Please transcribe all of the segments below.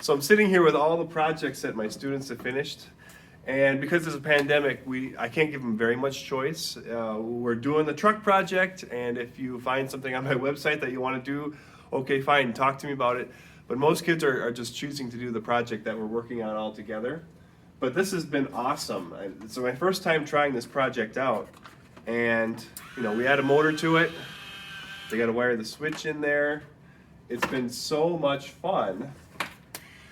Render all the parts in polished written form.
So I'm sitting here with all the projects that my students have finished. And because there's a pandemic, I can't give them very much choice. We're doing the truck project, and if you find something on my website that you want to do, okay, fine, talk to me about it. But most kids are just choosing to do the project that we're working on all together. But this has been awesome. It's my first time trying this project out. And, we add a motor to it. They got to wire the switch in there. It's been so much fun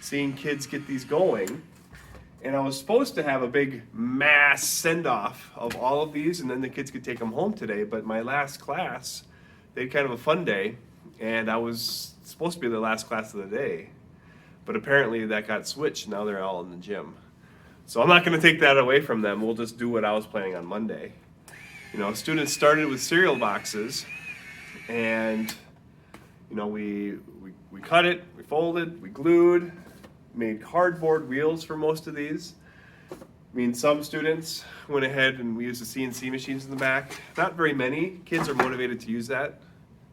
seeing kids get these going. And I was supposed to have a big mass send-off of all of these, and then the kids could take them home today. But my last class, they had kind of a fun day, and I was supposed to be the last class of the day. But apparently that got switched. Now they're all in the gym. So I'm not going to take that away from them. We'll just do what I was planning on Monday. Students started with cereal boxes, and we cut it, we folded, we glued, made cardboard wheels for most of these. Some students went ahead and we used the CNC machines in the back. Not very many kids are motivated to use that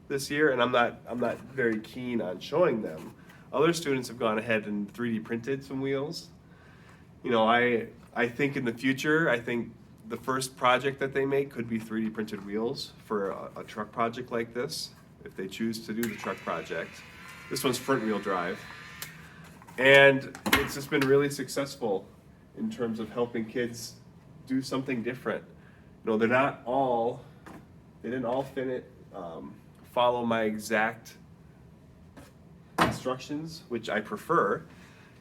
this year, and I'm not very keen on showing them. Other students have gone ahead and 3D printed some wheels. I think in the future, I think the first project that they make could be 3D printed wheels for a truck project like this, if they choose to do the truck project. This one's front wheel drive. And it's just been really successful in terms of helping kids do something different. They didn't all follow my exact instructions, which I prefer.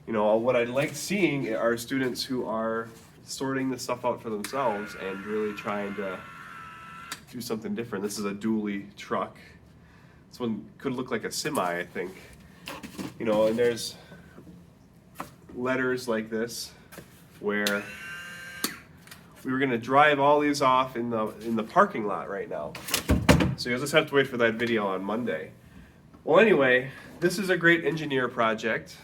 What I like seeing are students who are sorting the stuff out for themselves and really trying to do something different. This is a dually truck. This one could look like a semi, I think. And there's letters like this where we were going to drive all these off in the parking lot right now. So you'll just have to wait for that video on Monday. Well, anyway, this is a great engineer project.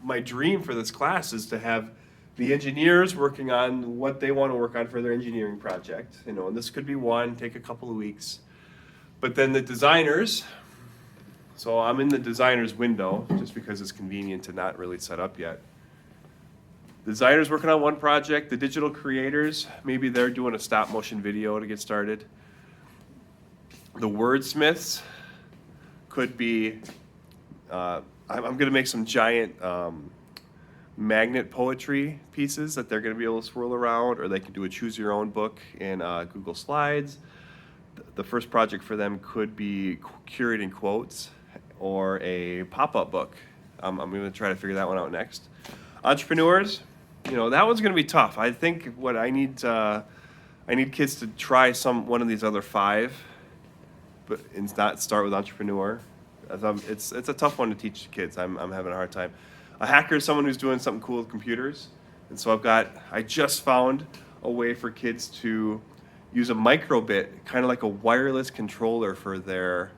My dream for this class is to have the engineers working on what they want to work on for their engineering project. And this could be take a couple of weeks. But then the designers, so I'm in the designer's window just because it's convenient to not really set up yet. The designers working on one project, the digital creators, maybe they're doing a stop motion video to get started. The wordsmiths could be, I'm gonna make some giant magnet poetry pieces that they're gonna be able to swirl around, or they can do a choose your own book in Google Slides. The first project for them could be curating quotes or a pop-up book. I'm going to try to figure that one out next. Entrepreneurs, that one's going to be tough. I think what I need kids to try one of these other 5, but not start with entrepreneur. It's a tough one to teach kids. I'm having a hard time. A hacker is someone who's doing something cool with computers, and so I just found a way for kids to use a microbit, kind of like a wireless controller for their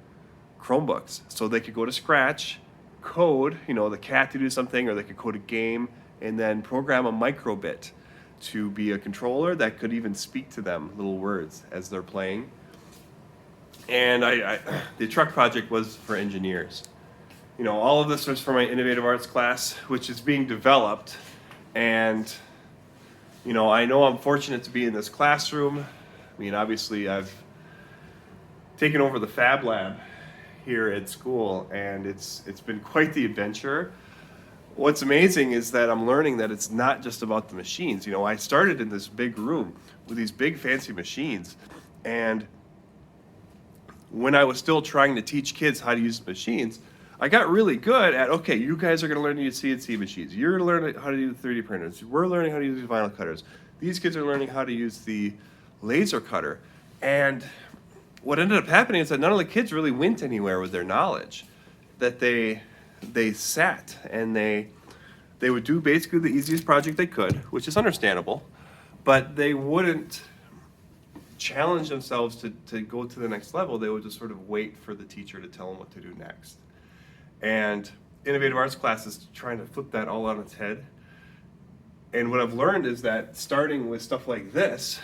Chromebooks. So they could go to Scratch, code, the cat to do something, or they could code a game, and then program a microbit to be a controller that could even speak to them little words as they're playing. And the truck project was for engineers. All of this was for my Innovative Arts class, which is being developed. And, I know I'm fortunate to be in this classroom. Obviously, I've taken over the Fab Lab here at school, and it's been quite the adventure. What's amazing is that I'm learning that it's not just about the machines. I started in this big room with these big fancy machines, and when I was still trying to teach kids how to use machines, I got really good at, okay, you guys are going to learn to use CNC machines. You're going to learn how to use 3D printers. We're learning how to use vinyl cutters. These kids are learning how to use the laser cutter. And what ended up happening is that none of the kids really went anywhere with their knowledge. That they sat and they would do basically the easiest project they could, which is understandable, but they wouldn't challenge themselves to go to the next level. They would just sort of wait for the teacher to tell them what to do next. And Innovative Arts class is trying to flip that all on its head. And what I've learned is that starting with stuff like this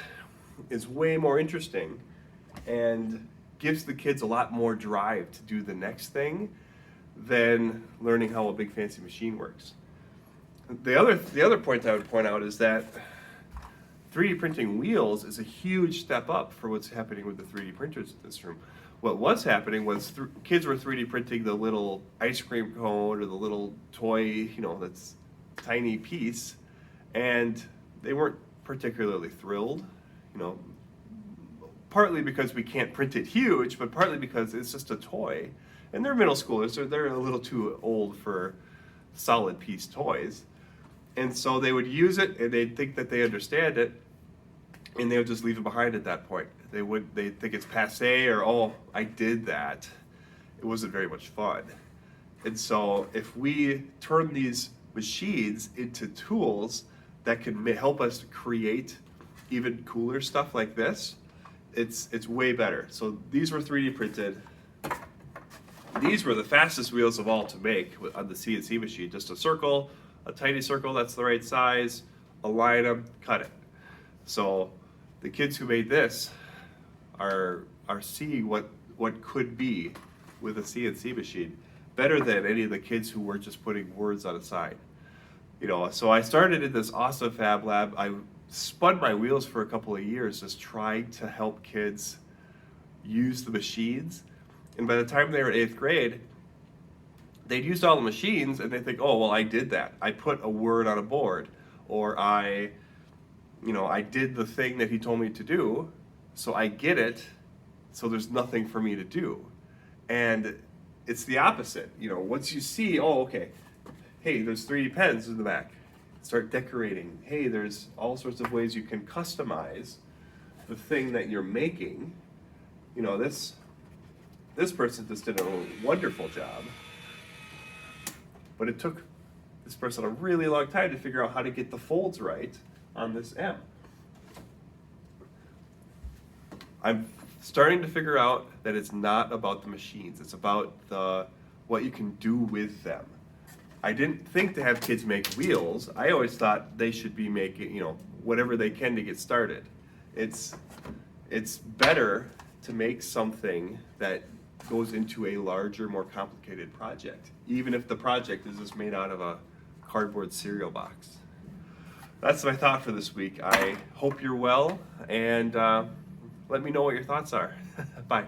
is way more interesting and gives the kids a lot more drive to do the next thing than learning how a big fancy machine works. The other point I would point out is that 3D printing wheels is a huge step up for what's happening with the 3D printers in this room. What was happening was kids were 3D printing the little ice cream cone or the little toy, that's tiny piece, and they weren't particularly thrilled, partly because we can't print it huge, but partly because it's just a toy. And they're middle schoolers, so they're a little too old for solid piece toys. And so they would use it and they'd think that they understand it, and they would just leave it behind at that point. They'd think it's passé, or, oh, I did that. It wasn't very much fun. And so if we turn these machines into tools that can help us create even cooler stuff like this, it's way better. So these were 3D printed. These were the fastest wheels of all to make on the CNC machine. Just a circle, a tiny circle that's the right size, align them, cut it. So the kids who made this are seeing what could be with a CNC machine better than any of the kids who were just putting words on a sign. So I started in this awesome Fab Lab. I spun my wheels for a couple of years just trying to help kids use the machines. And by the time they were in 8th grade, they'd used all the machines and they think, oh, well, I did that. I put a word on a board, or I did the thing that he told me to do, so I get it, so there's nothing for me to do. And it's the opposite. Once you see, oh, okay, hey, there's 3D pens in the back. Start decorating. Hey, there's all sorts of ways you can customize the thing that you're making. This person just did a wonderful job, but it took this person a really long time to figure out how to get the folds right on this M. I'm starting to figure out that it's not about the machines, it's about what you can do with them. I didn't think to have kids make wheels. I always thought they should be making, whatever they can to get started. It's better to make something that goes into a larger, more complicated project, even if the project is just made out of a cardboard cereal box. That's my thought for this week. I hope you're well, and let me know what your thoughts are. Bye.